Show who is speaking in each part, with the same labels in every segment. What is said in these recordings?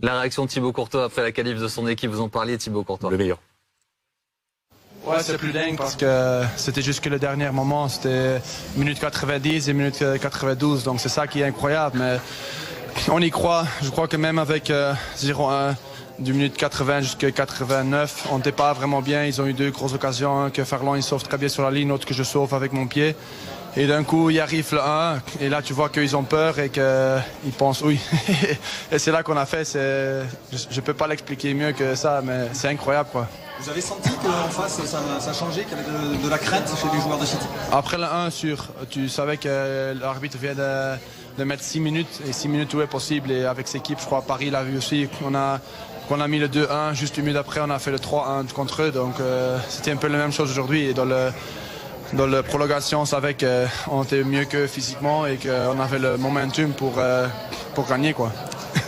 Speaker 1: La réaction de Thibaut Courtois après la qualif de son équipe, vous en parliez, Thibaut Courtois.
Speaker 2: Le meilleur.
Speaker 3: Ouais, c'est plus dingue parce que c'était juste que le dernier moment, c'était minute 90 et minute 92, donc c'est ça qui est incroyable, mais on y croit. Je crois que même avec 0-1 du minute 80 jusqu'à 89, on n'était pas vraiment bien. Ils ont eu deux grosses occasions, un que Ferland il sauve très bien sur la ligne, l'autre que je sauve avec mon pied. Et d'un coup, il arrive le 1, et là tu vois qu'ils ont peur et qu'ils pensent oui. Et c'est là qu'on a fait, je peux pas l'expliquer mieux que ça, mais c'est incroyable quoi.
Speaker 4: Vous avez senti qu'en face ça changeait, qu'il y avait de la crainte chez les joueurs de City?
Speaker 3: Après le 1 tu savais que l'arbitre vient de mettre 6 minutes, et 6 minutes tout est possible, et avec cette équipe, je crois Paris l'a vu aussi, qu'on a mis le 2-1, juste une minute après on a fait le 3-1 contre eux, donc c'était un peu la même chose aujourd'hui, et dans la prolongation, on savait qu'on était mieux que physiquement et qu'on avait le momentum pour gagner quoi.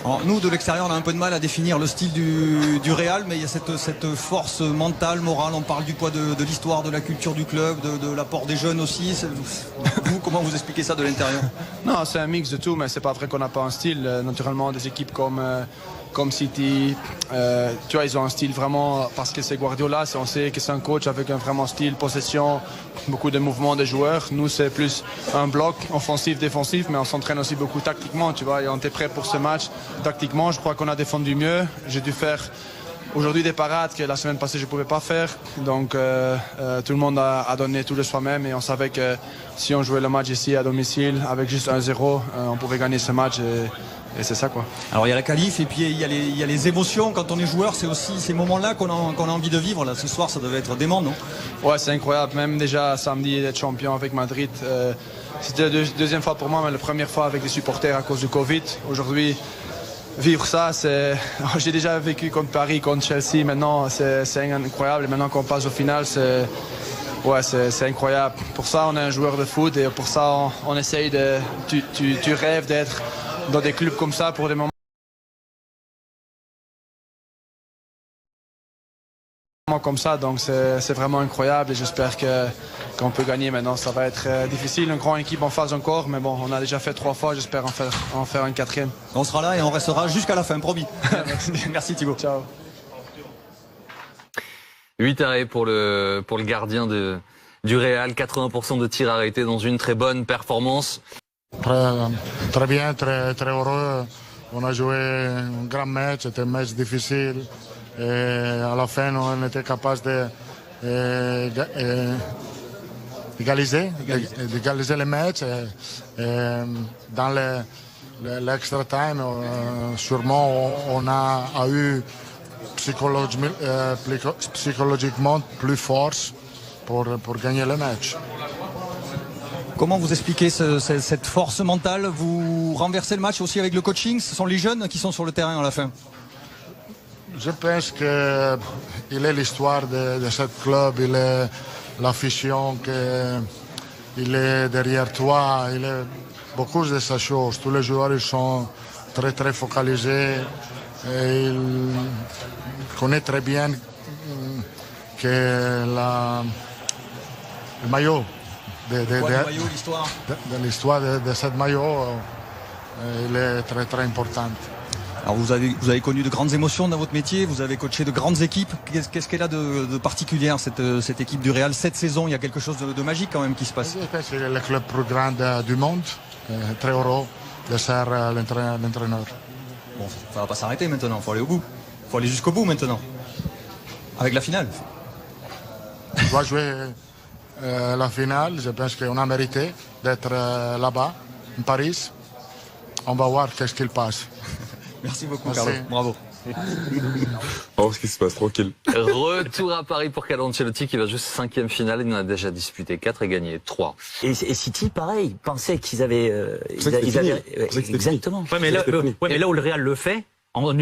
Speaker 4: Alors, nous, de l'extérieur, on a un peu de mal à définir le style du Real, mais il y a cette force mentale, morale. On parle du poids de l'histoire, de la culture du club, de l'apport des jeunes aussi. Vous, comment vous expliquez ça de l'intérieur?
Speaker 3: Non, c'est un mix de tout, mais c'est pas vrai qu'on n'a pas un style. Naturellement, des équipes comme City, tu vois, ils ont un style vraiment, parce que c'est Guardiola, on sait que c'est un coach avec un vraiment style, possession, beaucoup de mouvements des joueurs. Nous, c'est plus un bloc offensif, défensif, mais on s'entraîne aussi beaucoup tactiquement, tu vois, et on était prêt pour ce match. Tactiquement, je crois qu'on a défendu mieux. J'ai dû faire aujourd'hui des parades que la semaine passée je ne pouvais pas faire. Donc tout le monde a donné tout de soi-même, et on savait que si on jouait le match ici à domicile avec juste 1-0, on pouvait gagner ce match, et c'est ça quoi.
Speaker 4: Alors il y a la qualif et puis il y a les émotions quand on est joueur, c'est aussi ces moments-là qu'on a envie de vivre. Là, ce soir ça devait être dément, non?
Speaker 3: Ouais, c'est incroyable, même déjà samedi d'être champion avec Madrid. C'était la deuxième fois pour moi, mais la première fois avec les supporters à cause du Covid. Aujourd'hui, vivre ça, j'ai déjà vécu contre Paris, contre Chelsea, maintenant c'est incroyable, et maintenant qu'on passe au final, c'est incroyable. Pour ça, on est un joueur de foot, et pour ça, on essaye tu rêves d'être dans des clubs comme ça pour des moments comme ça, donc c'est vraiment incroyable, et j'espère qu'on peut gagner maintenant. Ça va être difficile, une grande équipe en face encore, mais bon, on a déjà fait 3 fois, j'espère en faire une 4e.
Speaker 4: On sera là et on restera jusqu'à la fin, promis. Merci Thibaut.
Speaker 3: Ciao.
Speaker 1: 8 arrêts pour le gardien du Real, 80% de tirs arrêtés dans une très bonne performance.
Speaker 5: Très bien, très heureux. On a joué un grand match, c'était un match difficile. Et à la fin, on était capable d'égaliser le match. Dans l'extra time, sûrement, on a eu psychologiquement plus force pour gagner le match.
Speaker 4: Comment vous expliquez cette force mentale? Vous renversez le match aussi avec le coaching? Ce sont les jeunes qui sont sur le terrain à la fin?
Speaker 5: Je pense qu'il est l'histoire de ce club, il est l'affection, il est derrière toi, il est beaucoup de ces choses. Tous les joueurs ils sont très focalisés, et ils connaissent très bien que le maillot de l'histoire de ce maillot, il est très important.
Speaker 4: Alors vous avez connu de grandes émotions dans votre métier, vous avez coaché de grandes équipes. Qu'est-ce qu'elle a de particulier, cette équipe du Real? Cette saison, il y a quelque chose de magique quand même qui se passe.
Speaker 5: C'est le club plus grand du monde, très heureux de ser l'entraîneur.
Speaker 4: Bon, ça va pas s'arrêter maintenant, il faut aller au bout. Il faut aller jusqu'au bout maintenant, avec la finale.
Speaker 5: On doit jouer la finale, je pense qu'on a mérité d'être là-bas, en Paris. On va voir qu'est-ce qu'il passe.
Speaker 4: Merci beaucoup, Carlo. Bravo.
Speaker 2: Oh, ce qui se passe, tranquille.
Speaker 1: Retour à Paris pour Carlo Ancelotti, qui va jouer sa 5e finale. Il en a déjà disputé 4 et gagné 3.
Speaker 6: Et City, pareil, pensait qu'ils avaient...
Speaker 7: exactement. Ouais, mais là où le Real le fait, en 1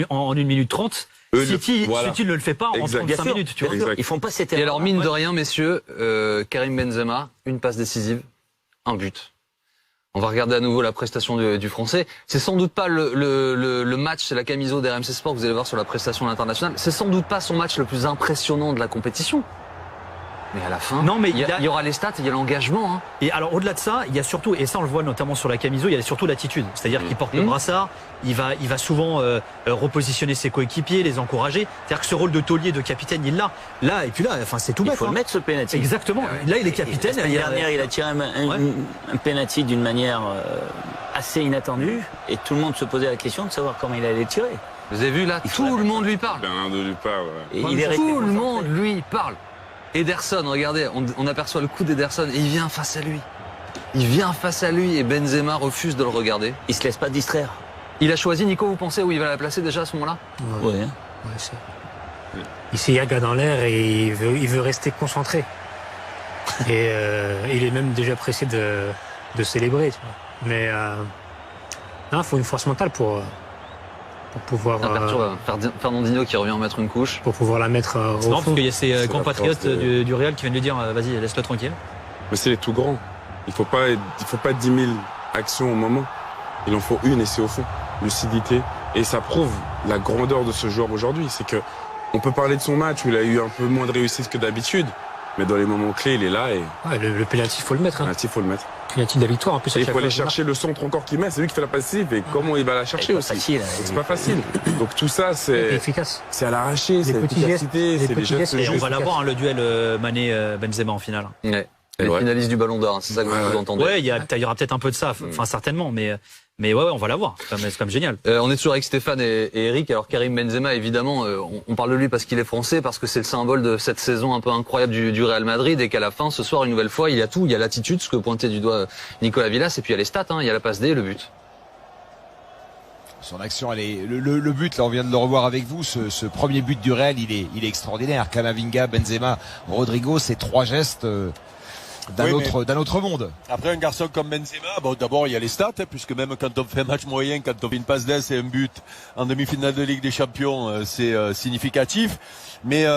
Speaker 7: minute 30, City ne le fait pas en 35 minutes. Tu vois.
Speaker 6: Ils font pas cette erreur.
Speaker 1: Et alors, mine de rien, messieurs, Karim Benzema, une passe décisive, un but. On va regarder à nouveau la prestation du Français. C'est sans doute pas le match, c'est la camisole d'RMC Sport que vous allez voir sur la prestation à l'international. C'est sans doute pas son match le plus impressionnant de la compétition. Mais à la fin,
Speaker 7: non, mais
Speaker 1: il y aura les stats, il y a l'engagement. Hein.
Speaker 7: Et alors au-delà de ça, il y a surtout, et ça on le voit notamment sur la Camiso, il y a surtout l'attitude. C'est-à-dire qu'il porte le brassard, il va souvent repositionner ses coéquipiers, les encourager. C'est-à-dire que ce rôle de taulier, de capitaine, il l'a. Là, et puis là, enfin c'est tout bête.
Speaker 6: Il faut le mettre ce penalty.
Speaker 7: Exactement. Là, il est capitaine.
Speaker 6: L'année dernière, il a tiré un penalty d'une manière assez inattendue, et tout le monde se posait la question de savoir comment il allait tirer.
Speaker 1: Vous avez vu là, tout le monde lui parle.
Speaker 2: Bernardo lui parle.
Speaker 6: Et
Speaker 1: Tout le monde lui parle. Ederson, regardez, on aperçoit le coup d'Ederson et il vient face à lui. Il vient face à lui et Benzema refuse de le regarder.
Speaker 6: Il se laisse pas distraire.
Speaker 1: Il a choisi, Nico, vous pensez où il va la placer déjà à ce moment-là?
Speaker 6: Oui.
Speaker 8: Il regarde dans l'air et il veut rester concentré. Et il est même déjà pressé de célébrer. Tu vois. Mais il faut une force mentale pour pouvoir...
Speaker 1: Fernandinho qui revient en mettre une couche.
Speaker 8: Pour pouvoir la mettre au fond.
Speaker 7: Non, parce qu'il y a ces compatriotes du Real qui viennent lui dire vas-y, laisse-le tranquille.
Speaker 2: Mais c'est les tout grands. Il faut pas 10 000 actions au moment. Il en faut une et c'est au fond. Lucidité. Et ça prouve la grandeur de ce joueur aujourd'hui. C'est que on peut parler de son match où il a eu un peu moins de réussite que d'habitude. Mais dans les moments clés, il est là et...
Speaker 8: Ouais, le penalty, il faut le mettre.
Speaker 2: Le penalty, il faut le mettre.
Speaker 8: Penalty de la victoire, en plus.
Speaker 2: Et il faut aller chercher le centre encore qu'il met. C'est lui qui fait la passive et comment il va la chercher aussi. C'est pas facile. Donc tout ça, c'est
Speaker 8: efficace.
Speaker 2: C'est à l'arraché, c'est l'efficacité, c'est les gestes.
Speaker 7: Et on va l'avoir, le duel Mané-Benzema en finale.
Speaker 1: Ouais. Les finalistes du Ballon d'Or, c'est ça que vous entendez.
Speaker 7: Ouais, il y aura peut-être un peu de ça, enfin certainement, mais ouais, on va l'avoir. C'est comme génial.
Speaker 1: On est toujours avec Stéphane et Eric. Alors Karim Benzema, évidemment, on parle de lui parce qu'il est français, parce que c'est le symbole de cette saison un peu incroyable du Real Madrid, et qu'à la fin, ce soir, une nouvelle fois, il y a tout. Il y a l'attitude, ce que pointait du doigt Nicolas Villas, et puis il y a les stats. Il y a la passe D et le but.
Speaker 9: Son action, elle est le but. Là, on vient de le revoir avec vous. Ce premier but du Real, il est extraordinaire. Camavinga, Benzema, Rodrigo, ces trois gestes. D'un autre monde.
Speaker 10: Après, un garçon comme Benzema, bon, d'abord, il y a les stats, puisque même quand on fait un match moyen, quand on fait une passe d'aise et un but en demi-finale de Ligue des Champions, c'est significatif. Mais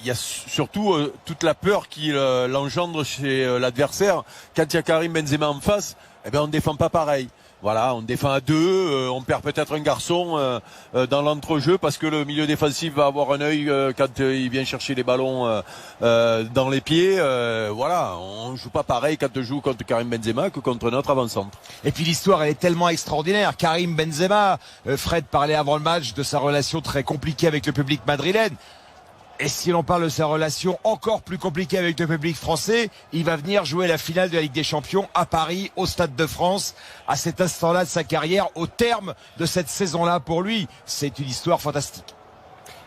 Speaker 10: il y a surtout toute la peur qu'il l'engendre chez l'adversaire. Quand il y a Karim Benzema en face, on défend pas pareil. Voilà, on défend à deux, on perd peut-être un garçon dans l'entrejeu parce que le milieu défensif va avoir un œil quand il vient chercher les ballons dans les pieds. Voilà, on joue pas pareil quand on joue contre Karim Benzema que contre notre avant-centre.
Speaker 9: Et puis l'histoire, elle est tellement extraordinaire. Karim Benzema, Fred parlait avant le match de sa relation très compliquée avec le public madrilène. Et si l'on parle de sa relation encore plus compliquée avec le public français, il va venir jouer la finale de la Ligue des Champions à Paris, au Stade de France, à cet instant-là de sa carrière, au terme de cette saison-là pour lui. C'est une histoire fantastique.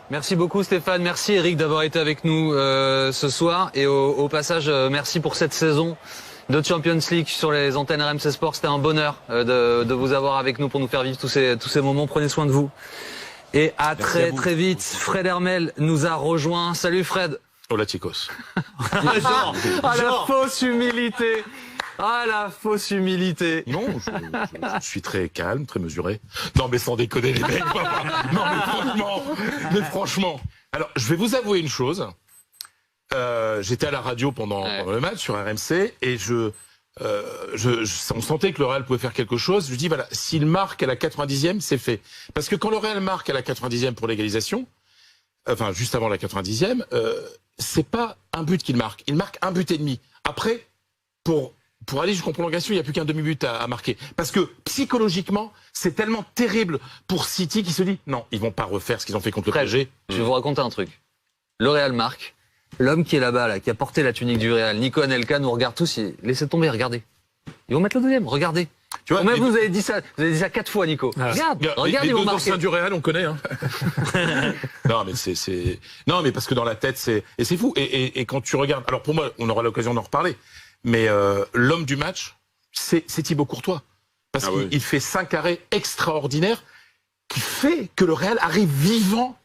Speaker 1: Merci beaucoup Stéphane, merci Eric d'avoir été avec nous ce soir. Et au passage, merci pour cette saison de Champions League sur les antennes RMC Sport. C'était un bonheur de vous avoir avec nous pour nous faire vivre tous ces moments. Prenez soin de vous. Et à très vite, Fred Hermel nous a rejoint. Salut Fred.
Speaker 11: Hola chicos.
Speaker 1: La fausse humilité. Ah, la fausse humilité.
Speaker 11: Non, je suis très calme, très mesuré. Non, mais sans déconner les mecs. Non, mais franchement. Alors, je vais vous avouer une chose. J'étais à la radio pendant le match sur RMC et on sentait que le Real pouvait faire quelque chose. Je dis voilà, s'il marque à la 90e, c'est fait. Parce que quand le Real marque à la 90e pour l'égalisation, enfin juste avant la 90e, c'est pas un but qu'il marque. Il marque un but et demi. Après, pour aller jusqu'en prolongation, il n'y a plus qu'un demi-but à marquer. Parce que psychologiquement, c'est tellement terrible pour City qui se dit non, ils vont pas refaire ce qu'ils ont fait contre le PSG.
Speaker 1: Je vais vous raconter un truc. Le Real marque. L'homme qui est là-bas, là, qui a porté la tunique du Real, Nico Anelka, nous regarde tous. Laissez tomber, regardez. Ils vont mettre le deuxième, regardez. Tu vois, vous avez dit ça 4 fois, Nico. Regarde,
Speaker 11: les deux anciens du Real, on connaît. Hein. Non, mais non, mais parce que dans la tête, c'est fou. Et quand tu regardes, alors pour moi, on aura l'occasion d'en reparler. Mais l'homme du match, c'est Thibaut Courtois, parce qu'il fait 5 arrêts extraordinaires, qui fait que le Real arrive vivant,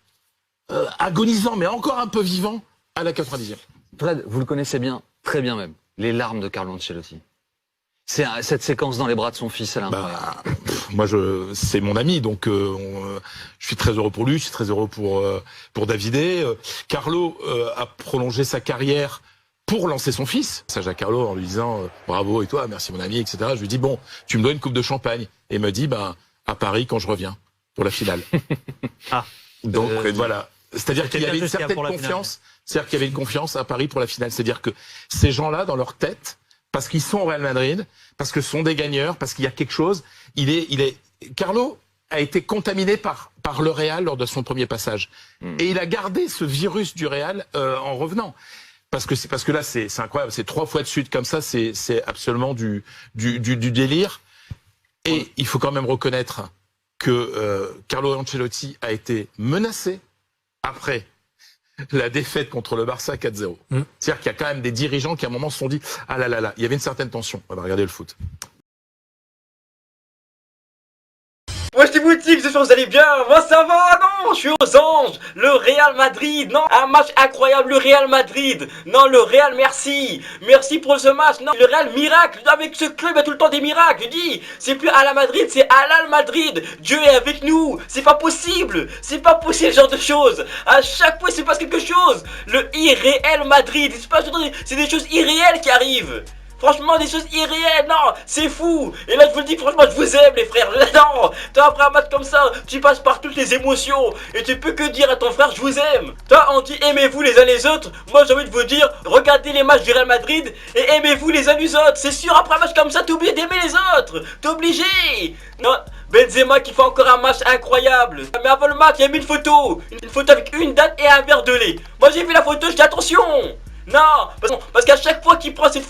Speaker 11: agonisant, mais encore un peu vivant. À la 90e.
Speaker 1: Fred, vous le connaissez bien, très bien même. Les larmes de Carlo Ancelotti. C'est cette séquence dans les bras de son fils, elle est incroyable.
Speaker 11: Moi, c'est mon ami, donc je suis très heureux pour lui, je suis très heureux pour Davidé. Carlo a prolongé sa carrière pour lancer son fils. Message à Carlo en lui disant bravo et toi, merci mon ami, etc. Je lui dis bon, tu me dois une coupe de champagne. Et il me dit à Paris quand je reviens pour la finale. Donc voilà. C'est-à-dire qu'il y avait une certaine confiance C'est-à-dire qu'il y avait une confiance à Paris pour la finale. C'est-à-dire que ces gens-là, dans leur tête, parce qu'ils sont au Real Madrid, parce que ce sont des gagneurs, parce qu'il y a quelque chose, Carlo a été contaminé par le Real lors de son premier passage. Et il a gardé ce virus du Real en revenant. Parce que là, c'est incroyable. C'est 3 fois de suite comme ça. C'est absolument du délire. Et il faut quand même reconnaître que Carlo Ancelotti a été menacé après la défaite contre le Barça 4-0. C'est-à-dire qu'il y a quand même des dirigeants qui à un moment se sont dit « Ah là là là », il y avait une certaine tension. On va regarder le foot.
Speaker 12: Wesh les boutiques, j'espère que vous allez bien. Moi ça va, non, je suis aux anges. Le Real Madrid, non, un match incroyable, le Real Madrid. Non, le Real, merci. Merci pour ce match. Non, le Real, miracle. Avec ce club, il y a tout le temps des miracles. Je dis, c'est plus à la Madrid, c'est Al Madrid. Dieu est avec nous. C'est pas possible. C'est pas possible ce genre de choses. À chaque fois, il se passe quelque chose. Le irréel Madrid, c'est des choses irréelles qui arrivent. Franchement, des choses irréelles, non, c'est fou. Et là, je vous le dis, franchement, je vous aime, les frères. Non, toi, après un match comme ça, tu passes par toutes les émotions. Et tu peux que dire à ton frère, je vous aime. Toi, on dit, aimez-vous les uns les autres. Moi, j'ai envie de vous dire, regardez les matchs du Real Madrid et aimez-vous les uns les autres. C'est sûr, après un match comme ça, t'es obligé d'aimer les autres. T'es obligé. Non, Benzema qui fait encore un match incroyable. Mais avant le match, il y a mis une photo. Une photo avec une date et un verre de lait. Moi, j'ai vu la photo, je dis, attention. Non, parce qu'à chaque fois qu'il prend cette